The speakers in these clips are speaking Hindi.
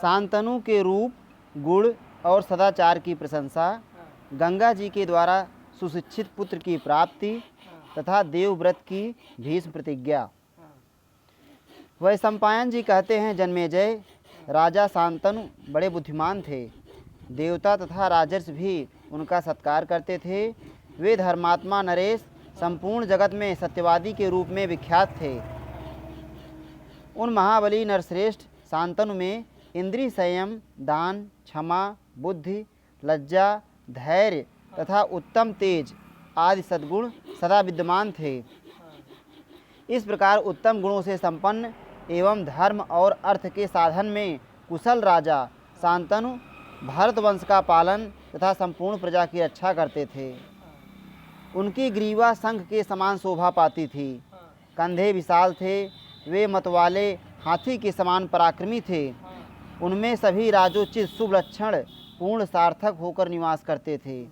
शांतनु के रूप, गुण और सदाचार की प्रशंसा, गंगा जी के द्वारा सुशिक्षित पुत्र की प्राप्ति तथा देवव्रत की भीष्म प्रतिज्ञा। वैशंपायन जी कहते हैं, जन्मेजय, राजा शांतनु बड़े बुद्धिमान थे। देवता तथा राजर्ष भी उनका सत्कार करते थे। वे धर्मात्मा नरेश संपूर्ण जगत में सत्यवादी के रूप में विख्यात थे। उन महाबली नरश्रेष्ठ शांतनु में इंद्रिय संयम, दान, क्षमा, बुद्धि, लज्जा, धैर्य तथा उत्तम तेज आदि सद्गुण सदा विद्यमान थे। इस प्रकार उत्तम गुणों से संपन्न एवं धर्म और अर्थ के साधन में कुशल राजा शांतनु भारत वंश का पालन तथा संपूर्ण प्रजा की रक्षा करते थे। उनकी ग्रीवा शंख के समान शोभा पाती थी। कंधे विशाल थे। वे मतवाले हाथी के समान पराक्रमी थे। उनमें सभी राजोचित शुभ लक्षण पूर्ण सार्थक होकर निवास करते थे।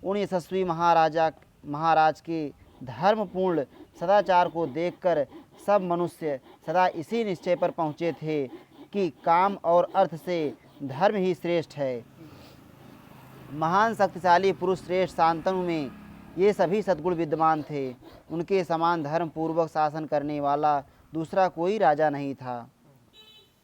उन यशस्वी महाराज के धर्मपूर्ण सदाचार को देखकर सब मनुष्य सदा इसी निश्चय पर पहुँचे थे कि काम और अर्थ से धर्म ही श्रेष्ठ है। महान शक्तिशाली पुरुष श्रेष्ठ शांतनु में ये सभी सद्गुण विद्यमान थे। उनके समान धर्म पूर्वक शासन करने वाला दूसरा कोई राजा नहीं था।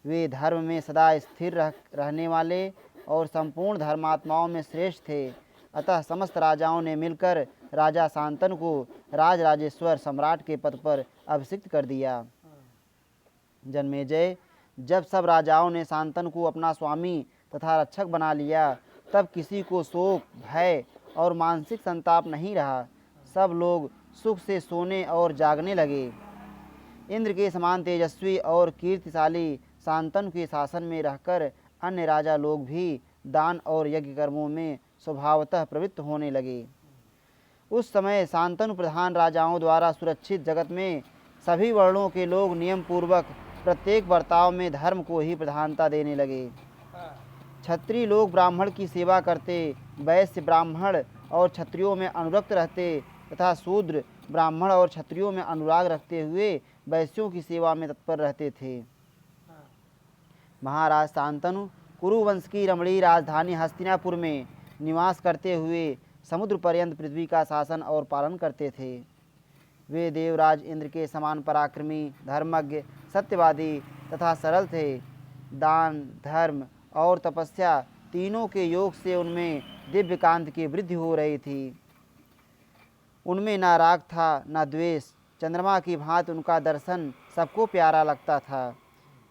वे धर्म में सदा स्थिर रहने वाले और संपूर्ण धर्मात्माओं में श्रेष्ठ थे। अतः समस्त राजाओं ने मिलकर राजा शांतनु को राजराजेश्वर सम्राट के पद पर अभिषिक्त कर दिया। जन्मेजय, जब सब राजाओं ने शांतनु को अपना स्वामी तथा रक्षक बना लिया, तब किसी को शोक, भय और मानसिक संताप नहीं रहा। सब लोग सुख से सोने और जागने लगे। इंद्र के समान तेजस्वी और कीर्तिशाली शांतनु के शासन में रहकर अन्य राजा लोग भी दान और यज्ञ कर्मों में स्वभावतः प्रवृत्त होने लगे। उस समय शांतनु प्रधान राजाओं द्वारा सुरक्षित जगत में सभी वर्णों के लोग नियम पूर्वक प्रत्येक बर्ताव में धर्म को ही प्रधानता देने लगे। क्षत्रिय लोग ब्राह्मण की सेवा करते, वैश्य ब्राह्मण और क्षत्रियों में अनुरक्त रहते तथा शूद्र ब्राह्मण और क्षत्रियों में अनुराग रखते हुए वैश्यों की सेवा में तत्पर रहते थे। महाराज शांतनु कुरु वंश की रमणीय राजधानी हस्तिनापुर में निवास करते हुए समुद्र पर्यंत पृथ्वी का शासन और पालन करते थे। वे देवराज इंद्र के समान पराक्रमी, धर्मज्ञ, सत्यवादी तथा सरल थे। दान, धर्म और तपस्या तीनों के योग से उनमें दिव्य कांति की वृद्धि हो रही थी। उनमें ना राग था न द्वेष। चंद्रमा की भांति उनका दर्शन सबको प्यारा लगता था।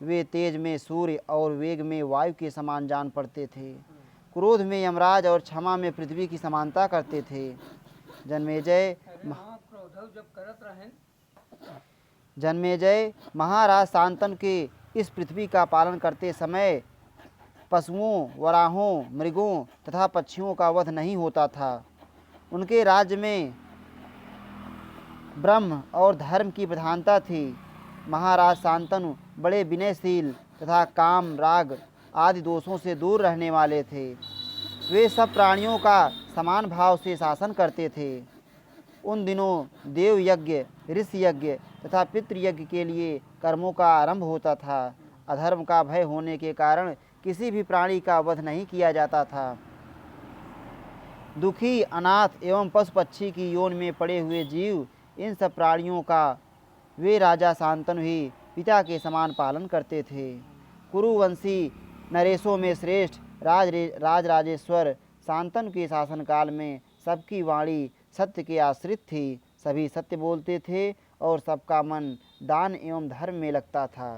वे तेज में सूर्य और वेग में वायु के समान जान पड़ते थे। क्रोध में यमराज और क्षमा में पृथ्वी की समानता करते थे। जन्मेजय, महाराज शांतनु के इस पृथ्वी का पालन करते समय पशुओं, वराहों, मृगों तथा पक्षियों का वध नहीं होता था। उनके राज्य में ब्रह्म और धर्म की प्रधानता थी। महाराज शांतनु बड़े विनयशील तथा काम, राग आदि दोषों से दूर रहने वाले थे। वे सब प्राणियों का समान भाव से शासन करते थे। उन दिनों देव यज्ञ, ऋषि यज्ञ तथा पितृयज्ञ के लिए कर्मों का आरंभ होता था। अधर्म का भय होने के कारण किसी भी प्राणी का वध नहीं किया जाता था। दुखी, अनाथ एवं पशु पक्षी की योनि में पड़े हुए जीव, इन सब प्राणियों का वे राजा शांतनु ही पिता के समान पालन करते थे। कुरुवंशी नरेशों में श्रेष्ठ राजराजेश्वर शांतनु के शासनकाल में सबकी वाणी सत्य के आश्रित थी। सभी सत्य बोलते थे और सबका मन दान एवं धर्म में लगता था।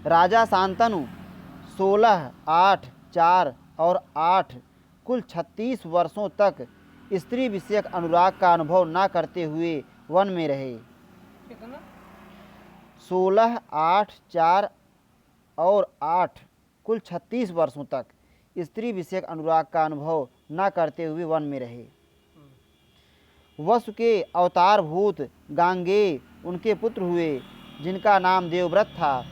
राजा शांतनु 16, 8, 4 और 8 कुल 36 वर्षों तक स्त्री विषयक अनुराग का अनुभव न करते हुए वन में रहे। 16, 8, 4 और 8 कुल 36 वर्षों तक स्त्री विषयक अनुराग का अनुभव न करते हुए वन में रहे। वसु के अवतार भूत गांगेय उनके पुत्र हुए, जिनका नाम देवव्रत था।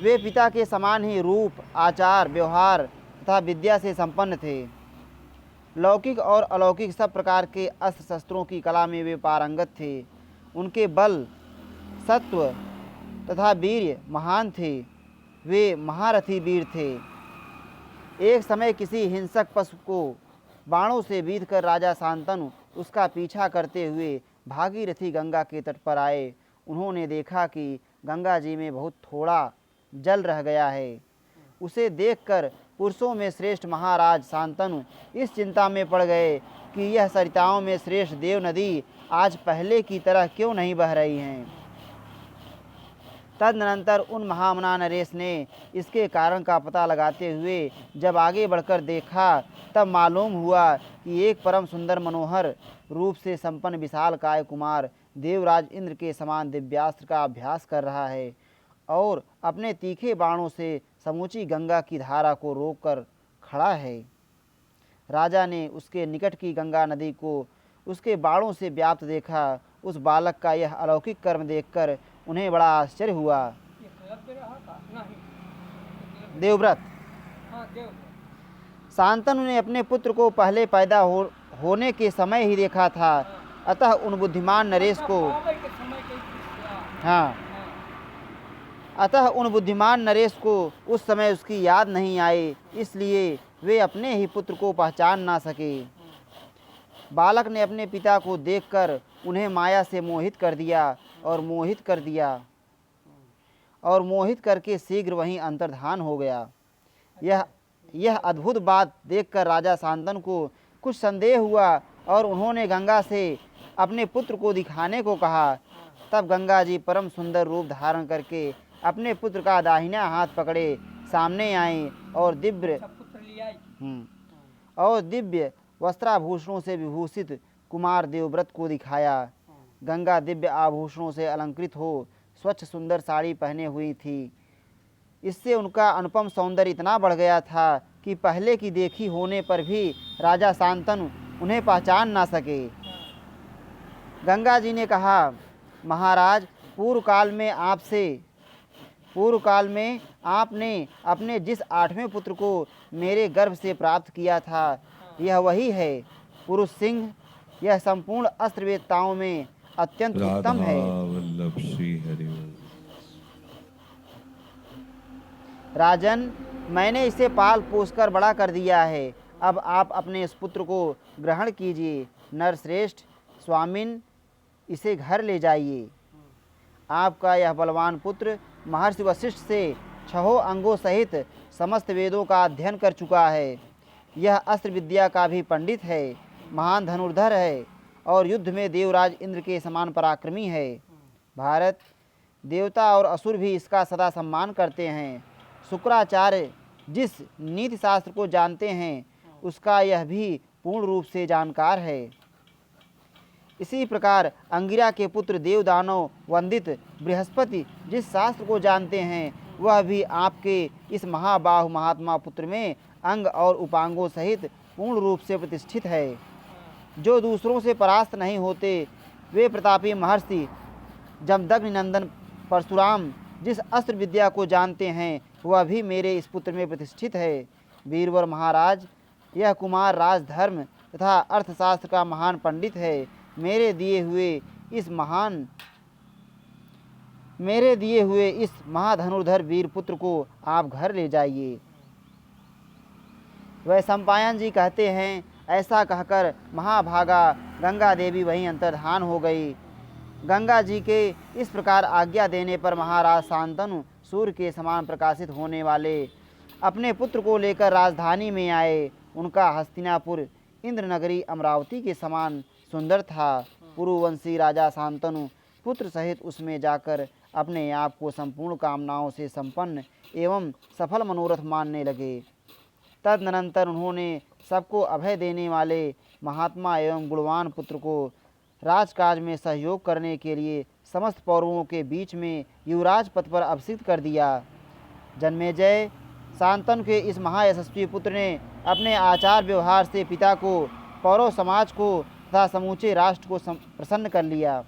वे पिता के समान ही रूप, आचार, व्यवहार तथा विद्या से संपन्न थे। लौकिक और अलौकिक सब प्रकार के अस्त्र शस्त्रों की कला में वे पारंगत थे। उनके बल, सत्व तथा वीर्य महान थे। वे महारथी वीर थे। एक समय किसी हिंसक पशु को बाणों से बीधकर राजा शांतनु उसका पीछा करते हुए भागीरथी गंगा के तट पर आए। उन्होंने देखा कि गंगा जी में बहुत थोड़ा जल रह गया है। उसे देखकर पुरुषों में श्रेष्ठ महाराज शांतनु इस चिंता में पड़ गए कि यह सरिताओं में श्रेष्ठ देव नदी आज पहले की तरह क्यों नहीं बह रही हैं। तदनंतर उन महामना नरेश ने इसके कारण का पता लगाते हुए जब आगे बढ़कर देखा तब मालूम हुआ कि एक परम सुंदर मनोहर रूप से संपन्न विशाल काय कुमार देवराज इंद्र के समान दिव्यास्त्र का अभ्यास कर रहा है और अपने तीखे बाणों से समूची गंगा की धारा को रोककर खड़ा है। राजा ने उसके निकट की गंगा नदी को उसके बाणों से व्याप्त देखा। उस बालक का यह अलौकिक कर्म देखकर उन्हें बड़ा आश्चर्य हुआ। देवव्रत शांतनु ने अपने पुत्र को पहले पैदा होने के समय ही देखा था, अतः उन बुद्धिमान नरेश को उस समय उसकी याद नहीं आई, इसलिए वे अपने ही पुत्र को पहचान ना सके। बालक ने अपने पिता को देखकर उन्हें माया से मोहित करके शीघ्र वहीं अंतर्धान हो गया। यह अद्भुत बात देखकर राजा शांतनु को कुछ संदेह हुआ और उन्होंने गंगा से अपने पुत्र को दिखाने को कहा। तब गंगा जी परम सुंदर रूप धारण करके अपने पुत्र का दाहिना हाथ पकड़े सामने आई और दिव्य वस्त्राभूषणों से विभूषित कुमार देवव्रत को दिखाया। गंगा दिव्य आभूषणों से अलंकृत हो स्वच्छ सुंदर साड़ी पहने हुई थी। इससे उनका अनुपम सौंदर्य इतना बढ़ गया था कि पहले की देखी होने पर भी राजा शांतनु उन्हें पहचान ना सके। गंगा जी ने कहा, महाराज, पूर्व काल में आपने अपने जिस 8वें पुत्र को मेरे गर्भ से प्राप्त किया था, यह वही है। पुरुष सिंह यह संपूर्ण अस्त्रवेत्ताओं में अत्यंत उत्तम है। राजन, मैंने इसे पाल पोसकर बड़ा कर दिया है। अब आप अपने इस पुत्र को ग्रहण कीजिए। नरश्रेष्ठ स्वामिन, इसे घर ले जाइए। आपका यह बलवान पुत्र महर्षि वशिष्ठ से 6 अंगों सहित समस्त वेदों का अध्ययन कर चुका है। यह अस्त्र विद्या का भी पंडित है, महान धनुर्धर है और युद्ध में देवराज इंद्र के समान पराक्रमी है। भारत, देवता और असुर भी इसका सदा सम्मान करते हैं। शुक्राचार्य जिस नीति शास्त्र को जानते हैं, उसका यह भी पूर्ण रूप से जानकार है। इसी प्रकार अंगिरा के पुत्र देवदानव वंदित बृहस्पति जिस शास्त्र को जानते हैं, वह भी आपके इस महाबाहु महात्मा पुत्र में अंग और उपांगों सहित पूर्ण रूप से प्रतिष्ठित है। जो दूसरों से परास्त नहीं होते, वे प्रतापी महर्षि जमदग्नि नंदन परशुराम जिस अस्त्र विद्या को जानते हैं, वह भी मेरे इस पुत्र में प्रतिष्ठित है। वीरवर महाराज, यह कुमार राजधर्म तथा अर्थशास्त्र का महान पंडित है। मेरे दिए हुए इस महाधनुर्धर वीर पुत्र को आप घर ले जाइए। वह सम्पायन जी कहते हैं, ऐसा कहकर महाभागा गंगा देवी वहीं अंतर्धान हो गई। गंगा जी के इस प्रकार आज्ञा देने पर महाराज शांतनु सूर्य के समान प्रकाशित होने वाले अपने पुत्र को लेकर राजधानी में आए। उनका हस्तिनापुर इंद्रनगरी अमरावती के समान सुंदर था। पुरुवंशी राजा शांतनु पुत्र सहित उसमें जाकर अपने आप को संपूर्ण कामनाओं से संपन्न एवं सफल मनोरथ मानने लगे। तदनंतर उन्होंने सबको अभय देने वाले महात्मा एवं गुणवान पुत्र को राजकाज में सहयोग करने के लिए समस्त पौरवों के बीच में युवराज पद पर अभिषिक्त कर दिया। जन्मेजय, शांतनु के इस महायशस्वी पुत्र ने अपने आचार व्यवहार से पिता को, पौरव समाज को तथा समूचे राष्ट्र को प्रसन्न कर लिया।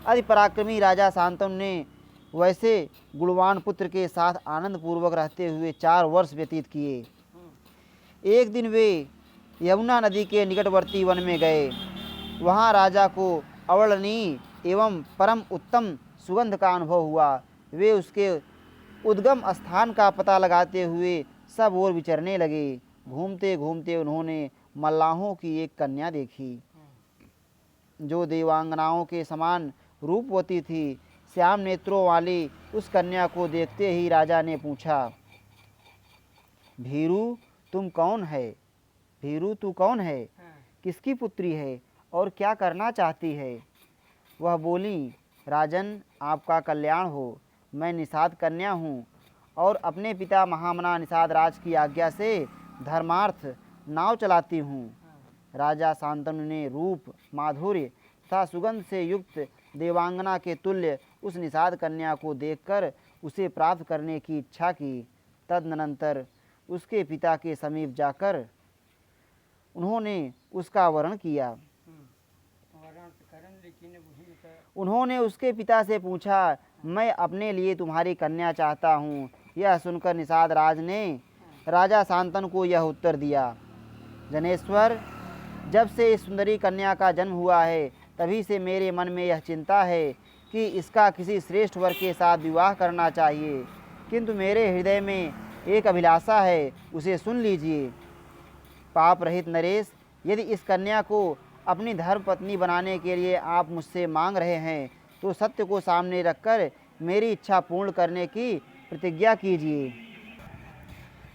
अति पराक्रमी राजा शांतनु ने वैसे गुणवान पुत्र के साथ आनंद पूर्वक रहते हुए 4 वर्ष व्यतीत किए। एक दिन वे यमुना नदी के निकटवर्ती वन में गए। वहाँ राजा को अवर्णनीय एवं परम उत्तम सुगंध का अनुभव हुआ। वे उसके उद्गम स्थान का पता लगाते हुए सब ओर विचरने लगे। घूमते घूमते उन्होंने मल्लाहों की एक कन्या देखी जो देवांगनाओं के समान रूपवती थी। श्याम नेत्रों वाली उस कन्या को देखते ही राजा ने पूछा, भीरू तुम कौन है? भीरू तू कौन है? किसकी पुत्री है और क्या करना चाहती है? वह बोली, राजन आपका कल्याण हो। मैं निषाद कन्या हूँ और अपने पिता महामना निषाद राज की आज्ञा से धर्मार्थ नाव चलाती हूँ। राजा शांतनु ने रूप, माधुर्य तथा सुगंध से युक्त देवांगना के तुल्य उस निषाद कन्या को देखकर उसे प्राप्त करने की इच्छा की। तदनंतर उसके पिता के समीप जाकर उन्होंने उसका वरण किया। उन्होंने उसके पिता से पूछा, मैं अपने लिए तुम्हारी कन्या चाहता हूँ। यह सुनकर निषाद राज ने राजा शांतनु को यह उत्तर दिया, जनेश्वर, जब से इस सुंदरी कन्या का जन्म हुआ है तभी से मेरे मन में यह चिंता है कि इसका किसी श्रेष्ठ वर के साथ विवाह करना चाहिए, किंतु मेरे हृदय में एक अभिलाषा है, उसे सुन लीजिए। पाप रहित नरेश, यदि इस कन्या को अपनी धर्म पत्नी बनाने के लिए आप मुझसे मांग रहे हैं तो सत्य को सामने रखकर मेरी इच्छा पूर्ण करने की प्रतिज्ञा कीजिए,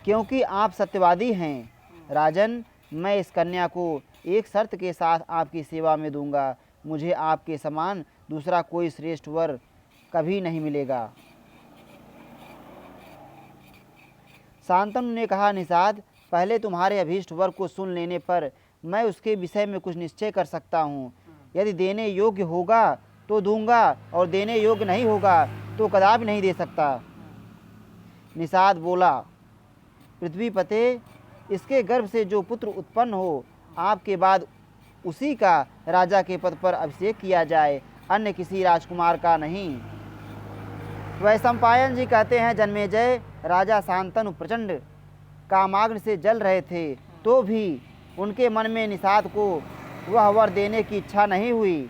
क्योंकि आप सत्यवादी हैं। राजन, मैं इस कन्या को एक शर्त के साथ आपकी सेवा में दूंगा। मुझे आपके समान दूसरा कोई श्रेष्ठ वर कभी नहीं मिलेगा। शांतनु ने कहा, निषाद, पहले तुम्हारे अभीष्ट वर को सुन लेने पर मैं उसके विषय में कुछ निश्चय कर सकता हूँ। यदि देने योग्य होगा तो दूंगा और देने योग्य नहीं होगा तो कदापि नहीं दे सकता। निषाद बोला, पृथ्वीपते, इसके गर्भ से जो पुत्र उत्पन्न हो आपके बाद उसी का राजा के पद पर अभिषेक किया जाए, अन्य किसी राजकुमार का नहीं। वैशंपायन जी कहते हैं, जन्मेजय, राजा शांतनु प्रचंड कामाग्नि से जल रहे थे तो भी उनके मन में निषाद को वह वर देने की इच्छा नहीं हुई।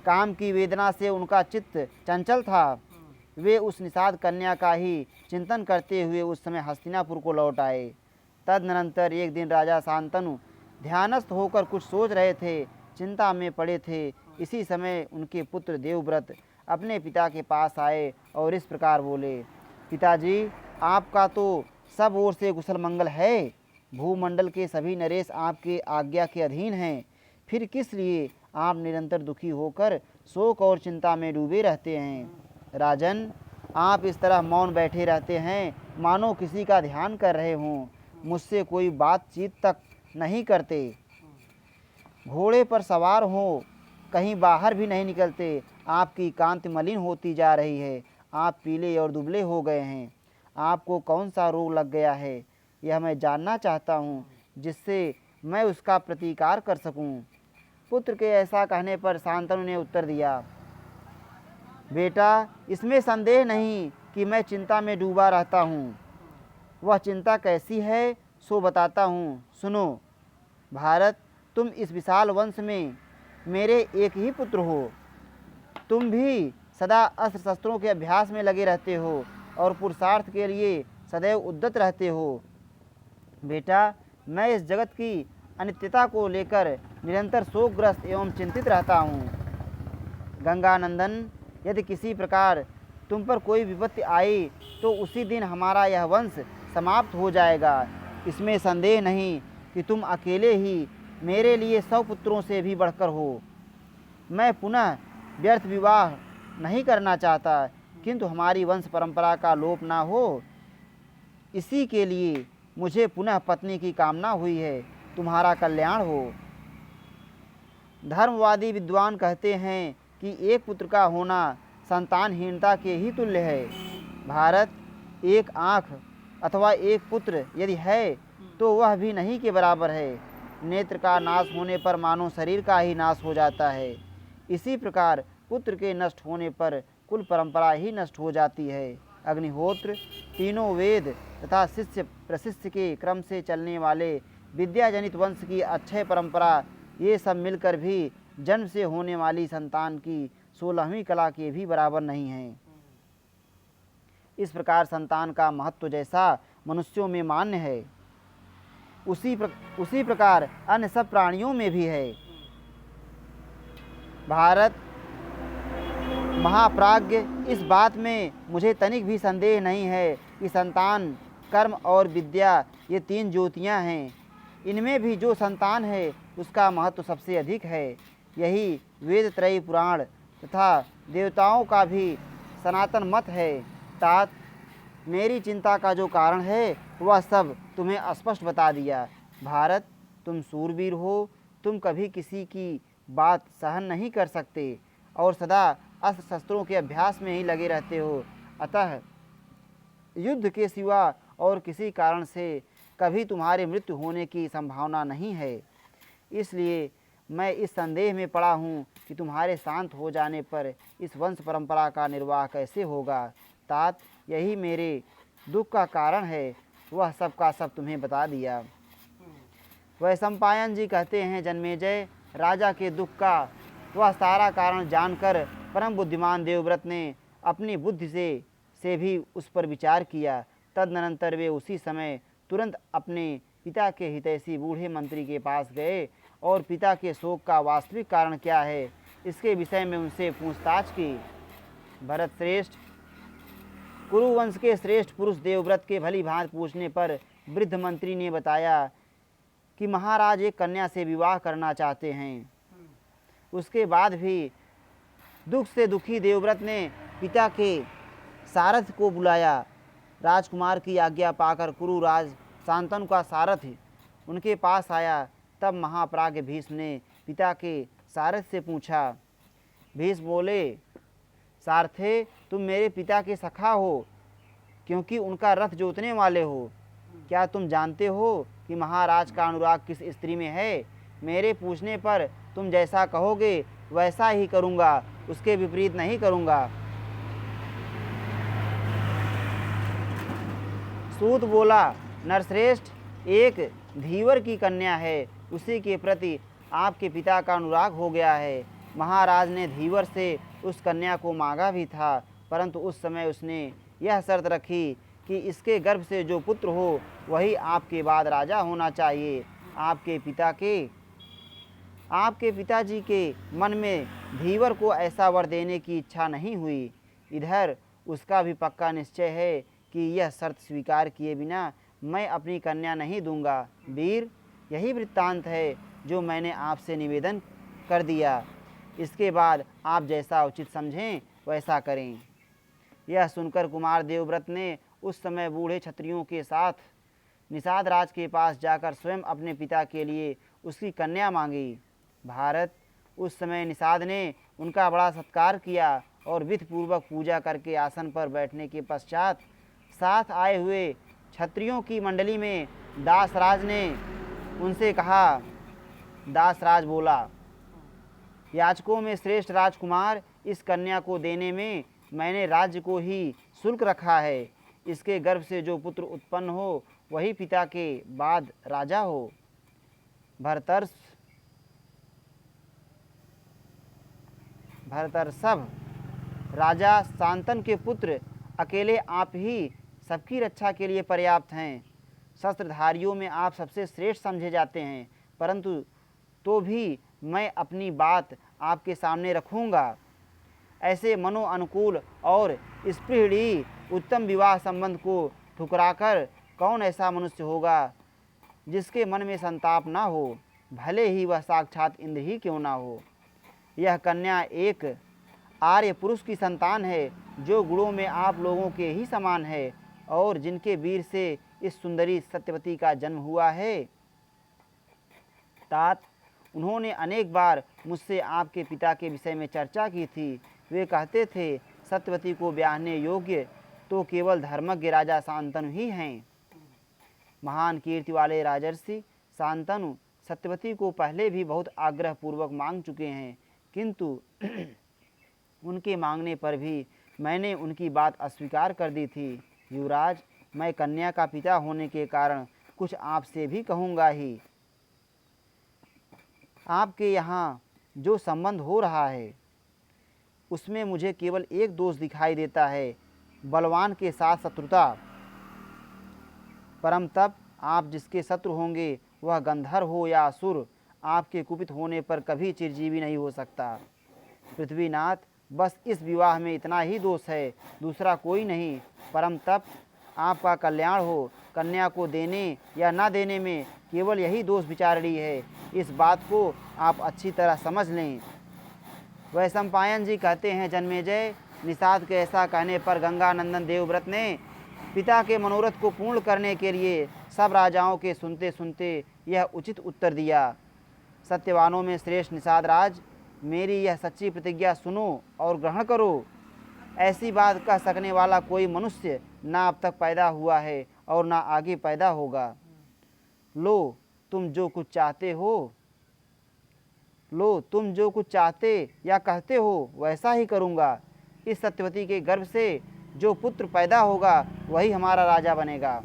काम की वेदना से उनका चित्त चंचल था। वे उस निषाद कन्या का ही चिंतन करते हुए उस समय हस्तिनापुर को लौट आए। तदनंतर एक दिन राजा शांतनु ध्यानस्थ होकर कुछ सोच रहे थे, चिंता में पड़े थे। इसी समय उनके पुत्र देवव्रत अपने पिता के पास आए और इस प्रकार बोले, पिताजी, आपका तो सब ओर से कुशल मंगल है। भूमंडल के सभी नरेश आपके आज्ञा के अधीन हैं, फिर किस लिए आप निरंतर दुखी होकर शोक और चिंता में डूबे रहते हैं। राजन, आप इस तरह मौन बैठे रहते हैं मानो किसी का ध्यान कर रहे हों, मुझसे कोई बातचीत तक नहीं करते, घोड़े पर सवार हो, कहीं बाहर भी नहीं निकलते। आपकी कांति मलिन होती जा रही है, आप पीले और दुबले हो गए हैं। आपको कौन सा रोग लग गया है, यह मैं जानना चाहता हूँ, जिससे मैं उसका प्रतिकार कर सकूँ। पुत्र के ऐसा कहने पर शांतनु ने उत्तर दिया, बेटा, इसमें संदेह नहीं कि मैं चिंता में डूबा रहता हूँ। वह चिंता कैसी है सो बताता हूँ, सुनो। भारत, तुम इस विशाल वंश में मेरे एक ही पुत्र हो। तुम भी सदा अस्त्र शस्त्रों के अभ्यास में लगे रहते हो और पुरुषार्थ के लिए सदैव उद्यत रहते हो। बेटा, मैं इस जगत की अनित्यता को लेकर निरंतर शोकग्रस्त एवं चिंतित रहता हूँ। गंगानंदन, यदि किसी प्रकार तुम पर कोई विपत्ति आई तो उसी दिन हमारा यह वंश समाप्त हो जाएगा। इसमें संदेह नहीं कि तुम अकेले ही मेरे लिए 100 पुत्रों से भी बढ़कर हो। मैं पुनः व्यर्थ विवाह नहीं करना चाहता, किंतु हमारी वंश परंपरा का लोप ना हो, इसी के लिए मुझे पुनः पत्नी की कामना हुई है। तुम्हारा कल्याण हो। धर्मवादी विद्वान कहते हैं कि एक पुत्र का होना संतानहीनता के ही तुल्य है। भारत, एक आँख अथवा एक पुत्र यदि है तो वह भी नहीं के बराबर है। नेत्र का नाश होने पर मानो शरीर का ही नाश हो जाता है। इसी प्रकार पुत्र के नष्ट होने पर कुल परंपरा ही नष्ट हो जाती है। अग्निहोत्र, तीनों वेद तथा शिष्य प्रशिष्य के क्रम से चलने वाले विद्याजनित वंश की अक्षय परंपरा, ये सब मिलकर भी जन्म से होने वाली संतान की 16वीं कला के भी बराबर नहीं हैं। इस प्रकार संतान का महत्व जैसा मनुष्यों में मान्य है, उसी प्रकार अन्य सब प्राणियों में भी है। भारत महाप्राज्ञ, इस बात में मुझे तनिक भी संदेह नहीं है कि संतान, कर्म और विद्या ये तीन ज्योतियाँ हैं। इनमें भी जो संतान है उसका महत्व सबसे अधिक है। यही वेद त्रयी पुराण तथा देवताओं का भी सनातन मत है। तात, मेरी चिंता का जो कारण है वह सब तुम्हें स्पष्ट बता दिया। भारत, तुम सूरवीर हो, तुम कभी किसी की बात सहन नहीं कर सकते और सदा अस्त्र शस्त्रों के अभ्यास में ही लगे रहते हो। अतः युद्ध के सिवा और किसी कारण से कभी तुम्हारे मृत्यु होने की संभावना नहीं है। इसलिए मैं इस संदेह में पड़ा हूँ कि तुम्हारे शांत हो जाने पर इस वंश परंपरा का निर्वाह कैसे होगा। तात, यही मेरे दुख का कारण है, वह सब का सब तुम्हें बता दिया। वैशंपायन जी कहते हैं, जन्मेजय, राजा के दुख का वह सारा कारण जानकर परम बुद्धिमान देवव्रत ने अपनी बुद्धि से भी उस पर विचार किया। तदनंतर वे उसी समय तुरंत अपने पिता के हितैषी बूढ़े मंत्री के पास गए और पिता के शोक का वास्तविक कारण क्या है इसके विषय में उनसे पूछताछ की। भरत श्रेष्ठ, कुरुवंश के श्रेष्ठ पुरुष देवव्रत के भली भांति पूछने पर वृद्ध मंत्री ने बताया कि महाराज एक कन्या से विवाह करना चाहते हैं। उसके बाद भी दुख से दुखी देवव्रत ने पिता के सारथ को बुलाया। राजकुमार की आज्ञा पाकर कुरुराज शांतनु का सारथ उनके पास आया। तब महाप्राज्ञ भीष्म ने पिता के सारथ से पूछा। भीष्म बोले, सारथे, तुम मेरे पिता के सखा हो क्योंकि उनका रथ जोतने वाले हो। क्या तुम जानते हो कि महाराज का अनुराग किस स्त्री में है? मेरे पूछने पर तुम जैसा कहोगे वैसा ही करूँगा, उसके विपरीत नहीं करूँगा। सूत बोला, नरश्रेष्ठ, एक धीवर की कन्या है, उसी के प्रति आपके पिता का अनुराग हो गया है। महाराज ने धीवर से उस कन्या को मांगा भी था, परंतु उस समय उसने यह शर्त रखी कि इसके गर्भ से जो पुत्र हो वही आपके बाद राजा होना चाहिए। आपके पिताजी के मन में धीवर को ऐसा वर देने की इच्छा नहीं हुई। इधर उसका भी पक्का निश्चय है कि यह शर्त स्वीकार किए बिना मैं अपनी कन्या नहीं दूंगा। वीर, यही वृत्तांत है जो मैंने आपसे निवेदन कर दिया। इसके बाद आप जैसा उचित समझें वैसा करें। यह सुनकर कुमार देवव्रत ने उस समय बूढ़े क्षत्रियों के साथ निषाद राज के पास जाकर स्वयं अपने पिता के लिए उसकी कन्या मांगी। भारत, उस समय निषाद ने उनका बड़ा सत्कार किया और विधिपूर्वक पूजा करके आसन पर बैठने के पश्चात साथ आए हुए क्षत्रियों की मंडली में दासराज ने उनसे कहा। दासराज बोला, याचकों में श्रेष्ठ राजकुमार, इस कन्या को देने में मैंने राज्य को ही शुल्क रखा है। इसके गर्भ से जो पुत्र उत्पन्न हो वही पिता के बाद राजा हो। भरतर्षभ, राजा शांतनु के पुत्र, अकेले आप ही सबकी रक्षा के लिए पर्याप्त हैं। शस्त्रधारियों में आप सबसे श्रेष्ठ समझे जाते हैं, परंतु तो भी मैं अपनी बात आपके सामने रखूँगा। ऐसे मनो अनुकूल और स्पृहणीय उत्तम विवाह संबंध को ठुकराकर कौन ऐसा मनुष्य होगा जिसके मन में संताप ना हो, भले ही वह साक्षात इंद्र ही क्यों ना हो। यह कन्या एक आर्य पुरुष की संतान है, जो गुणों में आप लोगों के ही समान है और जिनके वीर से इस सुंदरी सत्यवती का जन्म हुआ है। तात, उन्होंने अनेक बार मुझसे आपके पिता के विषय में चर्चा की थी। वे कहते थे, सत्यवती को ब्याहने योग्य तो केवल धर्मज्ञ राजा शांतनु ही हैं। महान कीर्ति वाले राजर्षि शांतनु सत्यवती को पहले भी बहुत आग्रह पूर्वक मांग चुके हैं, किंतु उनके मांगने पर भी मैंने उनकी बात अस्वीकार कर दी थी। युवराज, मैं कन्या का पिता होने के कारण कुछ आपसे भी कहूँगा ही। आपके यहाँ जो संबंध हो रहा है उसमें मुझे केवल एक दोष दिखाई देता है बलवान के साथ शत्रुता। परम तप, आप जिसके शत्रु होंगे वह गंधर्व हो या असुर, आपके कुपित होने पर कभी चिरजीवी नहीं हो सकता। पृथ्वीनाथ, बस इस विवाह में इतना ही दोष है, दूसरा कोई नहीं। परम तप, आपका कल्याण हो, कन्या को देने या न देने में केवल यही दोष विचारणीय है, इस बात को आप अच्छी तरह समझ लें। वैशंपायन जी कहते हैं, जन्मेजय, निषाद के ऐसा कहने पर गंगानंदन देवव्रत ने पिता के मनोरथ को पूर्ण करने के लिए सब राजाओं के सुनते सुनते यह उचित उत्तर दिया। सत्यवानों में श्रेष्ठ निषाद राज, मेरी यह सच्ची प्रतिज्ञा सुनो और ग्रहण करो। ऐसी बात कह सकने वाला कोई मनुष्य ना अब तक पैदा हुआ है और ना आगे पैदा होगा। लो तुम जो कुछ चाहते या कहते हो वैसा ही करूँगा। इस सत्यवती के गर्भ से जो पुत्र पैदा होगा वही हमारा राजा बनेगा।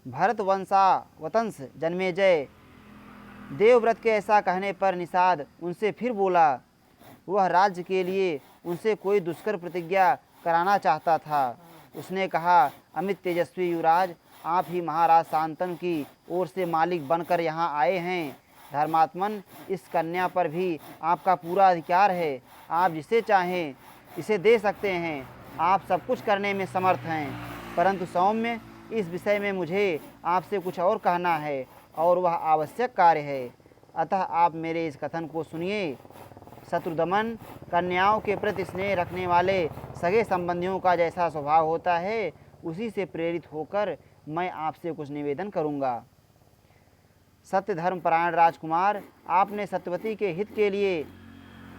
भरतवंश जन्मेजय, देवव्रत के ऐसा कहने पर निषाद उनसे फिर बोला। वह राज्य के लिए उनसे कोई दुष्कर प्रतिज्ञा कराना चाहता था। उसने कहा, अमित तेजस्वी युवराज, आप ही महाराज शांतनु की ओर से मालिक बनकर यहाँ आए हैं। धर्मात्मन, इस कन्या पर भी आपका पूरा अधिकार है। आप जिसे चाहें इसे दे सकते हैं। आप सब कुछ करने में समर्थ हैं। परंतु सौम्य, इस विषय में मुझे आपसे कुछ और कहना है और वह आवश्यक कार्य है। अतः आप मेरे इस कथन को सुनिए। शत्रुदमन, कन्याओं के प्रति स्नेह रखने वाले सगे संबंधियों का जैसा स्वभाव होता है, उसी से प्रेरित होकर मैं आपसे कुछ निवेदन करूँगा। सत्य धर्म परायण राजकुमार, आपने सत्यवती के हित के लिए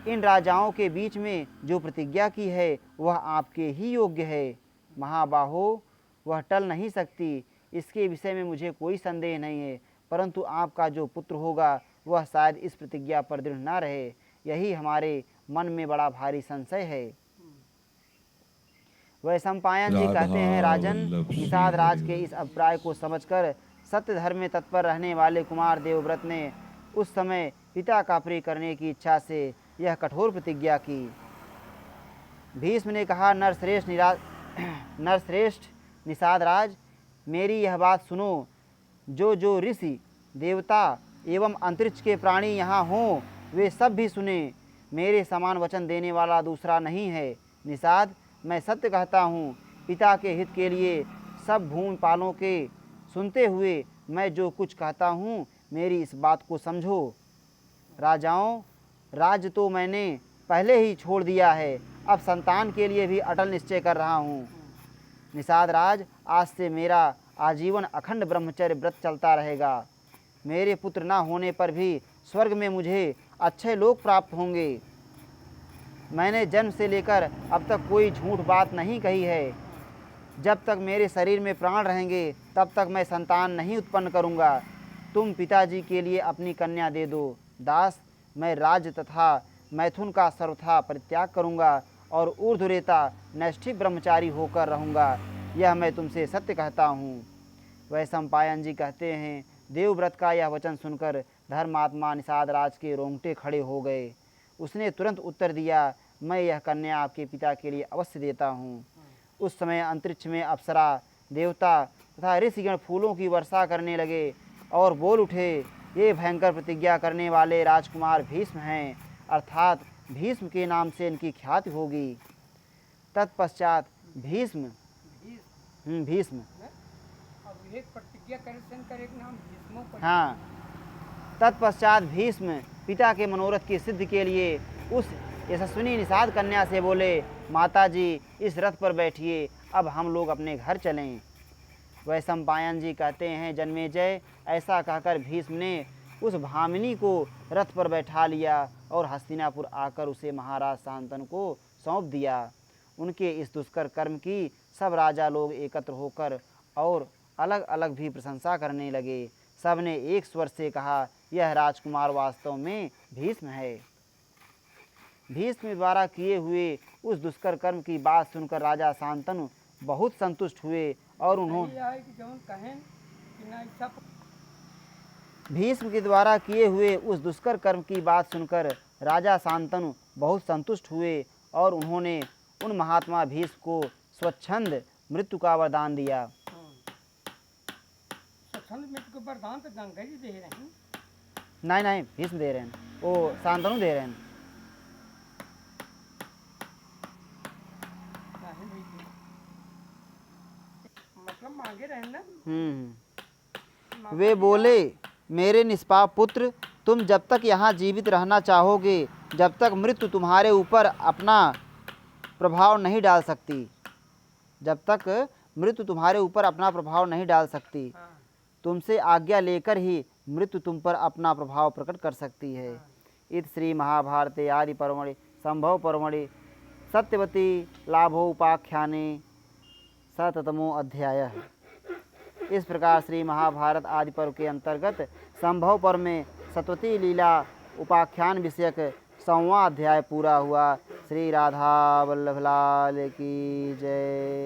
इन राजाओं के बीच में जो प्रतिज्ञा की है वह आपके ही योग्य है। महाबाहो, वह टल नहीं सकती, इसके विषय में मुझे कोई संदेह नहीं है। परंतु आपका जो पुत्र होगा वह शायद इस प्रतिज्ञा पर दृढ़ न रहे, यही हमारे मन में बड़ा भारी संशय है। वैशंपायन जी कहते हैं, राजन, निषाद राज के इस अभिप्राय को समझकर सत्य धर्म में तत्पर रहने वाले कुमार देवव्रत ने उस समय पिता का प्रिय करने की इच्छा से यह कठोर प्रतिज्ञा की। भीष्म ने कहा, नरश्रेष्ठ निषाद राज, मेरी यह बात सुनो। जो ऋषि, देवता एवं अंतरिक्ष के प्राणी यहाँ हों, वे सब भी सुने। मेरे समान वचन देने वाला दूसरा नहीं है। निषाद, मैं सत्य कहता हूँ, पिता के हित के लिए सब भूमिपालों के सुनते हुए मैं जो कुछ कहता हूँ, मेरी इस बात को समझो। राजाओं, राज्य तो मैंने पहले ही छोड़ दिया है, अब संतान के लिए भी अटल निश्चय कर रहा हूँ। निषाद राज, आज से मेरा आजीवन अखंड ब्रह्मचर्य व्रत चलता रहेगा। मेरे पुत्र न होने पर भी स्वर्ग में मुझे अच्छे लोग प्राप्त होंगे। मैंने जन्म से लेकर अब तक कोई झूठ बात नहीं कही है। जब तक मेरे शरीर में प्राण रहेंगे तब तक मैं संतान नहीं उत्पन्न करूंगा। तुम पिताजी के लिए अपनी कन्या दे दो। दास, मैं राज्य तथा मैथुन का सर्वथा परित्याग करूंगा और ऊर्ध्वरेता नैष्ठिक ब्रह्मचारी होकर रहूँगा। यह मैं तुमसे सत्य कहता हूँ। वैशंपायन जी कहते हैं, देवव्रत का यह वचन सुनकर धर्मात्मा निषाद राज के रोंगटे खड़े हो गए। उसने तुरंत उत्तर दिया, मैं यह कन्या आपके पिता के लिए अवश्य देता हूँ। उस समय अंतरिक्ष में अप्सरा, देवता तथा ऋषिगण फूलों की वर्षा करने लगे और बोल उठे, ये भयंकर प्रतिज्ञा करने वाले राजकुमार भीष्म हैं, अर्थात भीष्म के नाम से इनकी ख्याति होगी। तत्पश्चात भीष्म हाँ, तत्पश्चात भीष्म पिता के मनोरथ की सिद्धि के लिए उस यशस्विनी निषाद कन्या से बोले, माता जी, इस रथ पर बैठिए, अब हम लोग अपने घर चलें। वैशंपायन जी कहते हैं, जन्मेजय, ऐसा कहकर भीष्म ने उस भामिनी को रथ पर बैठा लिया और हस्तिनापुर आकर उसे महाराज शांतनु को सौंप दिया। उनके इस दुष्कर कर्म की सब राजा लोग एकत्र होकर और अलग अलग भी प्रशंसा करने लगे। सब ने एक स्वर से कहा, यह राजकुमार वास्तव में भीष्म है। भीष्म द्वारा किए हुए उस दुष्कर कर्म की बात सुनकर राजा शांतनु बहुत संतुष्ट हुए और भीष्म के द्वारा किए हुए उस दुष्कर कर्म की बात सुनकर राजा शांतनु बहुत संतुष्ट हुए और उन्होंने उन महात्मा भीष्म को स्वच्छंद मृत्यु का वरदान दिया। स्वच्छंद मृत्यु को वरदान तो गंगा जी दे रहे हैं। नहीं नहीं, भीष्म दे रहे हैं, वो शांतनु दे रहे हैं। काहे नहीं दिए? मतलब मांगे रहे ना। वे बोले, मेरे निष्पाप पुत्र, तुम जब तक यहाँ जीवित रहना चाहोगे, जब तक मृत्यु तुम्हारे ऊपर अपना प्रभाव नहीं डाल सकती, जब तक मृत्यु तुम्हारे ऊपर अपना प्रभाव नहीं डाल सकती, हाँ। तुमसे आज्ञा लेकर ही मृत्यु तुम पर अपना प्रभाव प्रकट कर सकती है। इत श्री महाभारते आदि पर्वणि संभव पर्वणि सत्यवती लाभोपाख्याने शततमो अध्याय। इस प्रकार श्री महाभारत आदि पर्व के अंतर्गत संभव पर्व में सतवती लीला उपाख्यान विषयक 100वां अध्याय पूरा हुआ। श्री राधा वल्लभ लाल की जय।